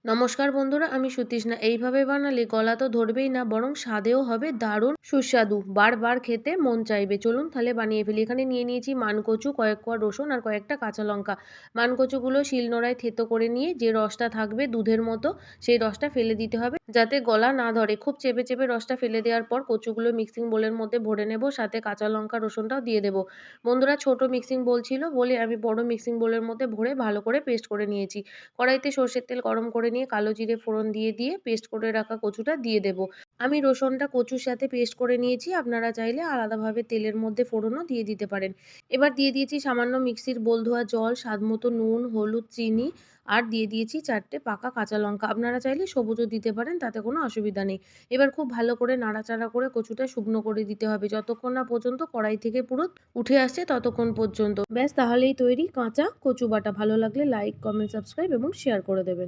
নমস্কার বন্ধুরা, আমি সুতৃষ্ণা। এইভাবে বানালে গলা তো ধরবেই না, বরং স্বাদেও হবে দারুণ সুস্বাদু। বারবার খেতে মন চাইবে। চলুন তাহলে বানিয়ে ফেলি। এখানে নিয়ে নিয়েছি মানকচু, কয়েক কোয়া রসুন আর কয়েকটা কাঁচা লঙ্কা। মানকচুগুলো শিলনোড়ায় থেতো করে নিয়ে যে রসটা থাকবে দুধের মতো, সেই রসটা ফেলে দিতে হবে যাতে গলা না ধরে। খুব চেপে চেপে রসটা ফেলে দেওয়ার পর কচুগুলো মিক্সিং বোলের মধ্যে ভরে নেব, সাথে কাঁচা লঙ্কা রসুনটাও দিয়ে দেবো। বন্ধুরা, ছোট মিক্সিং বোল ছিল বলে আমি বড় মিক্সিং বোলের মধ্যে ভরে ভালো করে পেস্ট করে নিয়েছি। কড়াইতে সর্ষের তেল গরম করে নিয়ে কালো জিরে ফোড়ন দিয়ে পেস্ট করে রাখা কচুটা দিয়ে দেব। আমি রসুনটা কচুর সাথে পেস্ট করে নিয়েছি। আপনারা চাইলে আলাদাভাবে তেলের মধ্যে ফোড়নও দিয়ে দিতে পারেন। এবার দিয়ে দিয়েছি সামান্য মিক্সির বোল ধোয়া জল, স্বাদমতো নুন, হলুদ, চিনি আর দিয়ে দিয়েছি ৪ টে পাকা কাঁচা লঙ্কা। আপনারা চাইলে সবুজও দিতে পারেন, তাতে কোনো অসুবিধা নেই। এবার খুব ভালো করে নাড়াচাড়া করে কচুটা শুকনো করে দিতে হবে, যতক্ষণ না পর্যন্ত কড়াই থেকে পুরো উঠে আসছে ততক্ষণ পর্যন্ত। ব্যাস, তাহলেই তৈরি কাঁচা কচু বাটা। ভালো লাগলে লাইক, কমেন্ট, সাবস্ক্রাইব এবং শেয়ার করে দেবেন।